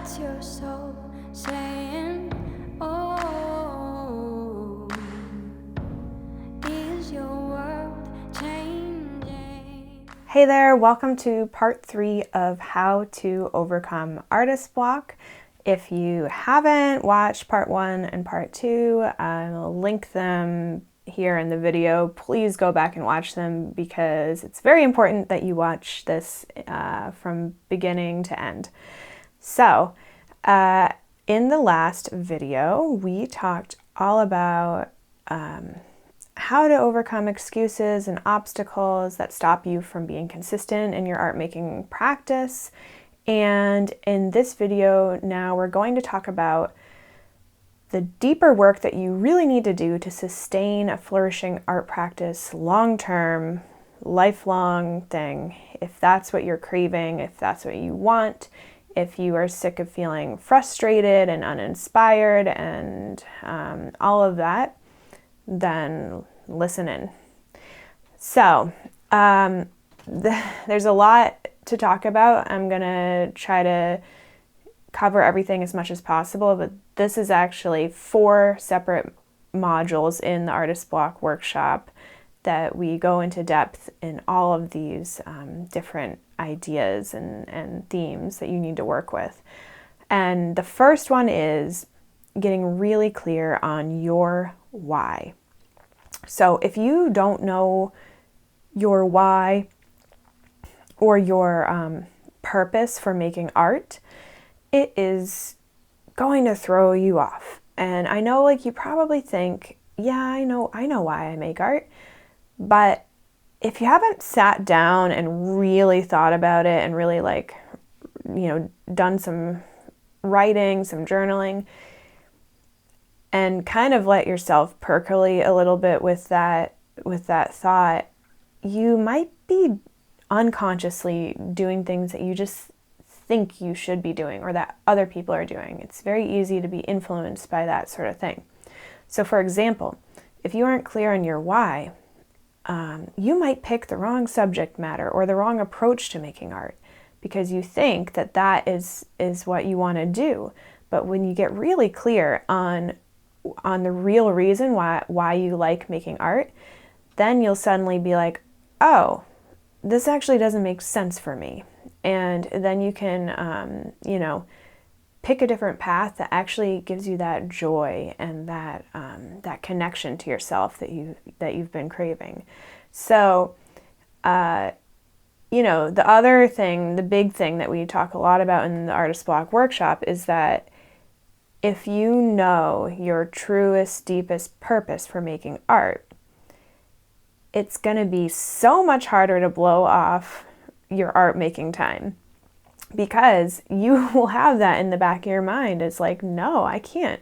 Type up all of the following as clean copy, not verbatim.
What's your soul saying? Oh, is your world changing? Hey there, welcome to part 3 of how to overcome artist block. If you haven't watched part 1 and part 2, I'll link them here in the video. Please go back and watch them because it's very important that you watch this from beginning to end. So, in the last video, we talked all about how to overcome excuses and obstacles that stop you from being consistent in your art making practice. And in this video, now we're going to talk about the deeper work that you really need to do to sustain a flourishing art practice long-term, lifelong thing. If that's what you're craving, if that's what you want, if you are sick of feeling frustrated and uninspired and all of that, then listen in. So, there's a lot to talk about. I'm gonna try to cover everything as much as possible, but this is actually 4 separate modules in the Artist Block workshop that we go into depth in all of these different ideas and themes that you need to work with. And the first one is getting really clear on your why. So if you don't know your why or your purpose for making art, it is going to throw you off. And I know, like, you probably think, yeah, I know why I make art. But if you haven't sat down and really thought about it and really, like, done some writing, some journaling, and kind of let yourself percolate a little bit with that thought, you might be unconsciously doing things that you just think you should be doing or that other people are doing. It's very easy to be influenced by that sort of thing. So for example, if you aren't clear on your why, you might pick the wrong subject matter or the wrong approach to making art because you think that is what you want to do. But when you get really clear on the real reason why you like making art, then you'll suddenly be like, oh, this actually doesn't make sense for me. And then you can, pick a different path that actually gives you that joy and that connection to yourself that you've been craving. So, the other thing, the big thing that we talk a lot about in the Artist Block workshop is that if you know your truest, deepest purpose for making art, it's going to be so much harder to blow off your art making time because you will have that in the back of your mind. It's like, no, I can't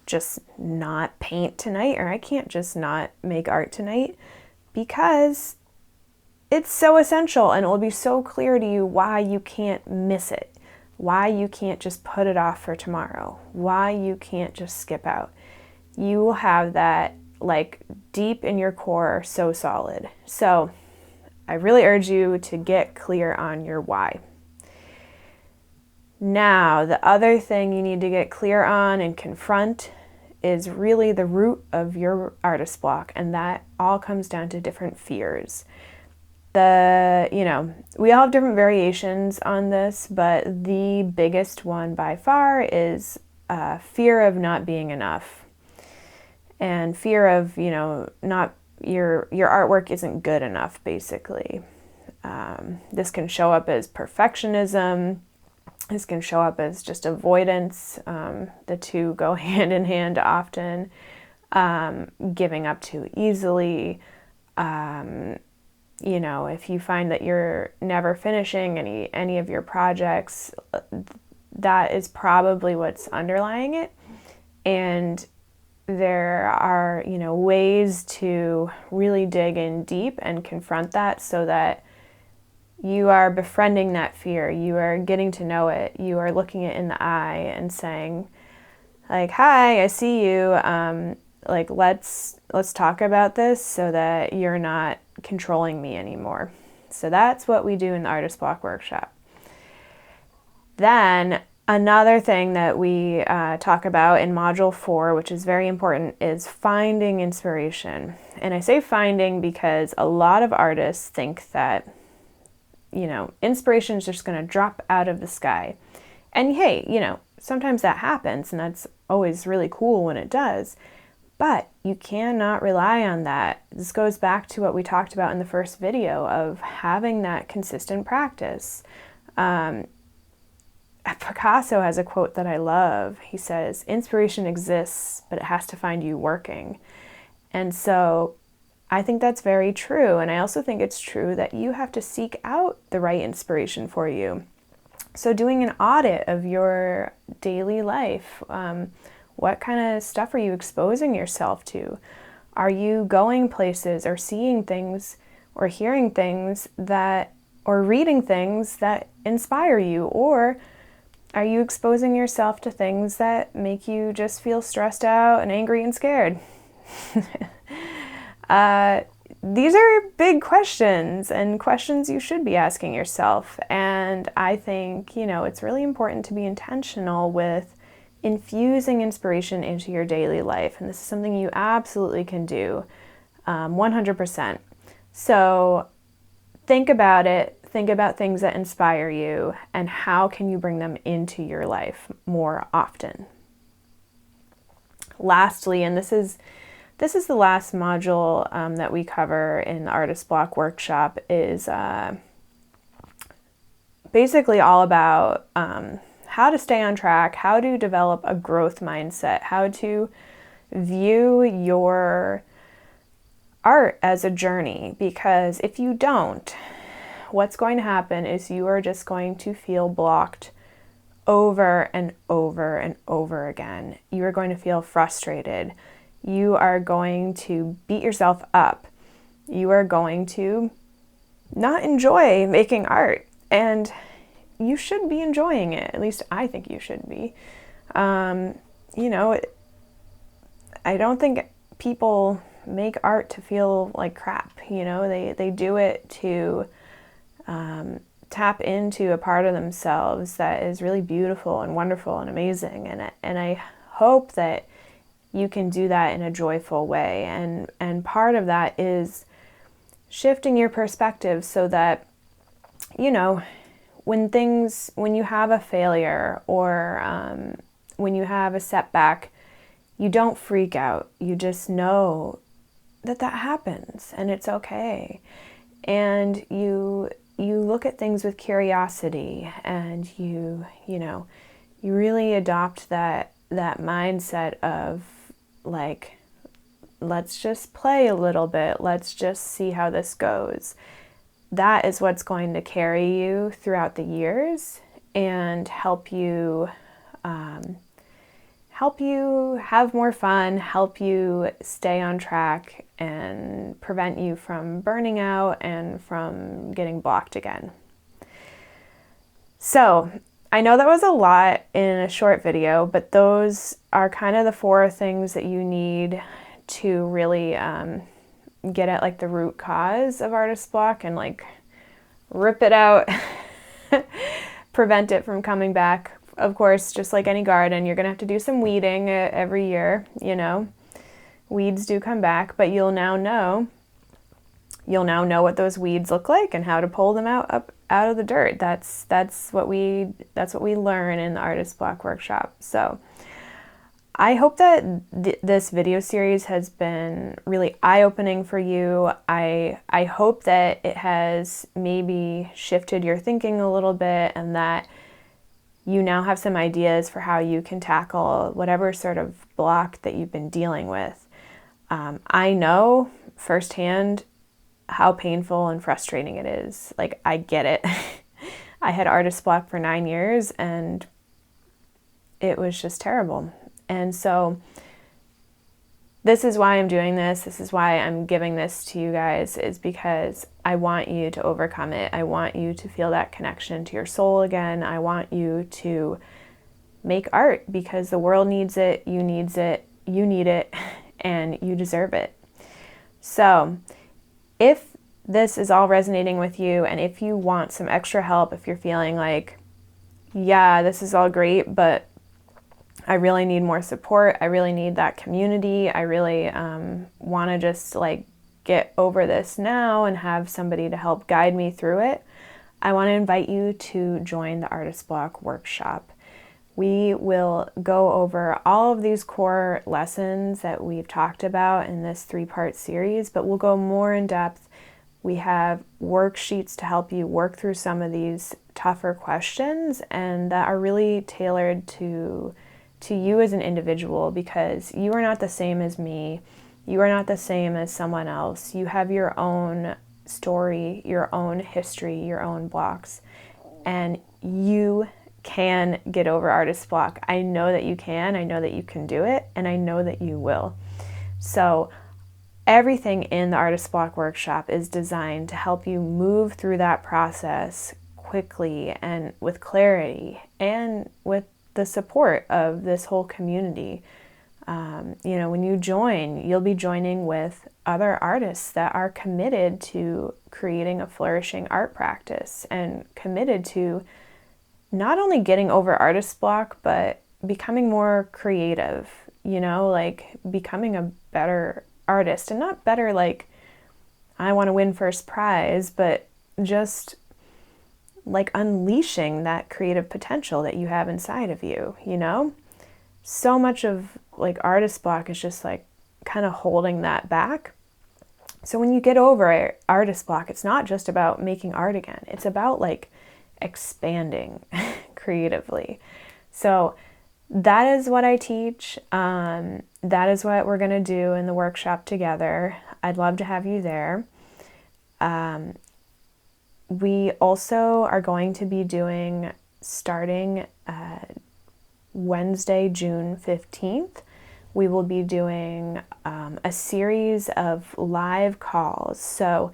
just not paint tonight, or I can't just not make art tonight, because it's so essential and it will be so clear to you why you can't miss it, why you can't just put it off for tomorrow, why you can't just skip out. You will have that, like, deep in your core, so solid. So I really urge you to get clear on your why. Now, the other thing you need to get clear on and confront is really the root of your artist block, and that all comes down to different fears. We all have different variations on this, but the biggest one by far is fear of not being enough, and fear of, not your artwork isn't good enough, basically. This can show up as perfectionism. This can show up as just avoidance. The two go hand in hand often. Giving up too easily. If you find that you're never finishing any of your projects, that is probably what's underlying it. And there are, ways to really dig in deep and confront that so that you are befriending that fear. You are getting to know it. You are looking it in the eye and saying, like, hi, I see you. Let's talk about this so that you're not controlling me anymore. So that's what we do in the Artist Block workshop. Then Another thing that we talk about in Module 4, which is very important, is finding inspiration. And I say finding because a lot of artists think that, inspiration is just going to drop out of the sky. And hey, sometimes that happens, and that's always really cool when it does. But you cannot rely on that. This goes back to what we talked about in the first video of having that consistent practice. Picasso has a quote that I love. He says, "Inspiration exists, but it has to find you working." And so I think that's very true. And I also think it's true that you have to seek out the right inspiration for you. So doing an audit of your daily life, what kind of stuff are you exposing yourself to? Are you going places or seeing things or hearing things or reading things that inspire you? Or are you exposing yourself to things that make you just feel stressed out and angry and scared? These are big questions and questions you should be asking yourself. And I think, it's really important to be intentional with infusing inspiration into your daily life. And this is something you absolutely can do 100%. So think about it. Think about things that inspire you and how can you bring them into your life more often. Lastly, and this is the last module that we cover in the Artist Block workshop, is basically all about how to stay on track, how to develop a growth mindset, how to view your art as a journey. Because if you don't, what's going to happen is you are just going to feel blocked over and over and over again. You are going to feel frustrated. You are going to beat yourself up. You are going to not enjoy making art. And you should be enjoying it. At least I think you should be. I don't think people make art to feel like crap. They do it to tap into a part of themselves that is really beautiful and wonderful and amazing. And I hope that you can do that in a joyful way. And part of that is shifting your perspective so that, when you have a failure or when you have a setback, you don't freak out. You just know that happens and it's okay. And you look at things with curiosity, and you really adopt that mindset of like, let's just play a little bit. Let's just see how this goes. That is what's going to carry you throughout the years and help you have more fun, help you stay on track, and prevent you from burning out and from getting blocked again. So I know that was a lot in a short video, but those are kind of the 4 things that you need to really get at like the root cause of artist block and like rip it out, prevent it from coming back. Of course, just like any garden, you're going to have to do some weeding every year, Weeds do come back, but you'll now know what those weeds look like and how to pull them out of the dirt. That's what we learn in the Artist Block workshop. So I hope that this video series has been really eye-opening for you. I hope that it has maybe shifted your thinking a little bit, and that you now have some ideas for how you can tackle whatever sort of block that you've been dealing with. I know firsthand how painful and frustrating it is. Like, I get it. I had artist block for 9 years and it was just terrible. And so this is why I'm doing this. This is why I'm giving this to you guys, is because I want you to overcome it. I want you to feel that connection to your soul again. I want you to make art because the world needs it, you need it, and you deserve it. So if this is all resonating with you, and if you want some extra help, if you're feeling like yeah, this is all great, but I really need more support. I really need that community. I really want to just like get over this now and have somebody to help guide me through it. I want to invite you to join the Artist Block workshop. We will go over all of these core lessons that we've talked about in this 3-part series, but we'll go more in depth. We have worksheets to help you work through some of these tougher questions and that are really tailored to you as an individual, because you are not the same as me. You are not the same as someone else. You have your own story, your own history, your own blocks, and you can get over artist block. I know that you can. I know that you can do it, and I know that you will. So everything in the Artist Block workshop is designed to help you move through that process quickly and with clarity and with the support of this whole community. When you join, you'll be joining with other artists that are committed to creating a flourishing art practice and committed to not only getting over artist block, but becoming more creative, like becoming a better artist. And not better like I want to win first prize, but just like unleashing that creative potential that you have inside of you, So much of like artist block is just like kind of holding that back. So when you get over artist block, it's not just about making art again. It's about like expanding creatively. So that is what I teach. That is what we're going to do in the workshop together. I'd love to have you there. We also are going to be doing, starting Wednesday, June 15th, we will be doing a series of live calls. So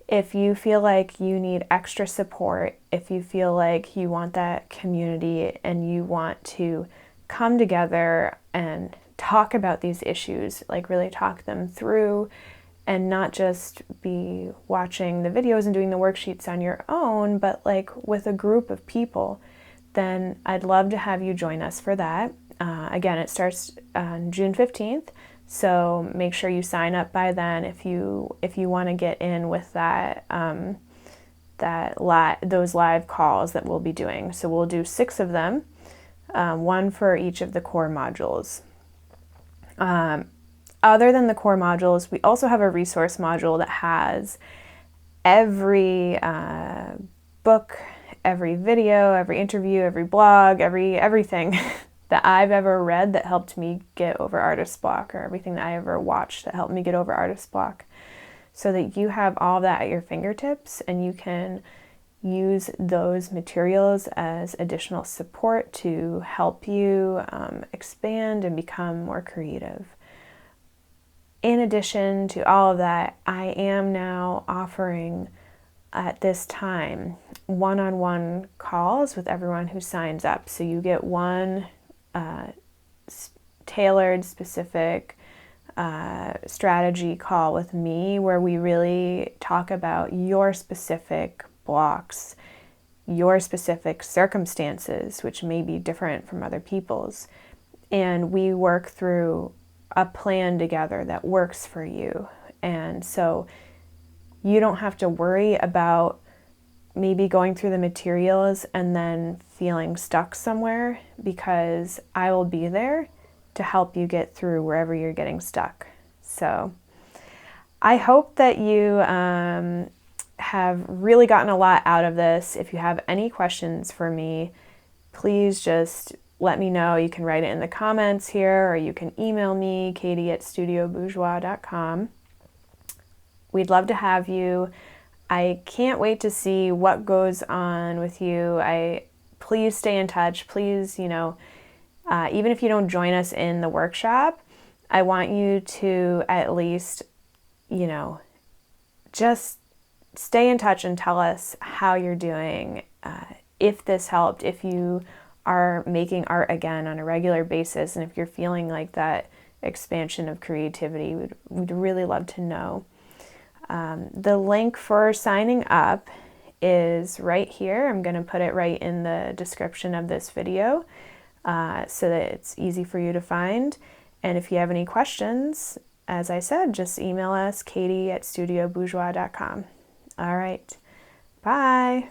if you feel like you need extra support, if you feel like you want that community and you want to come together and talk about these issues, like really talk them through and not just be watching the videos and doing the worksheets on your own, but like with a group of people, then I'd love to have you join us for that. Again, it starts on June 15th, so make sure you sign up by then if you want to get in with that those live calls that we'll be doing. So we'll do 6 of them, one for each of the core modules. Other than the core modules, we also have a resource module that has every book, every video, every interview, every blog, everything that I've ever read that helped me get over artist block, or everything that I ever watched that helped me get over artist block, so that you have all that at your fingertips and you can use those materials as additional support to help you expand and become more creative. In addition to all of that, I am now offering at this time one-on-one calls with everyone who signs up. So you get one tailored, specific strategy call with me where we really talk about your specific blocks, your specific circumstances, which may be different from other people's. And we work through a plan together that works for you. And so you don't have to worry about maybe going through the materials and then feeling stuck somewhere, because I will be there to help you get through wherever you're getting stuck. So I hope that you have really gotten a lot out of this. If you have any questions for me, please just let me know. You can write it in the comments here, or you can email me, katie@studiobourgeois.com. We'd love to have you. I can't wait to see what goes on with you. Please stay in touch. Please, even if you don't join us in the workshop, I want you to at least, just stay in touch and tell us how you're doing. If this helped, if you are making art again on a regular basis, and if you're feeling like that expansion of creativity, we'd really love to know. The link for signing up is right here. I'm going to put it right in the description of this video so that it's easy for you to find. And if you have any questions, as I said, just email us, Katie@studiobourgeois.com. All right. Bye.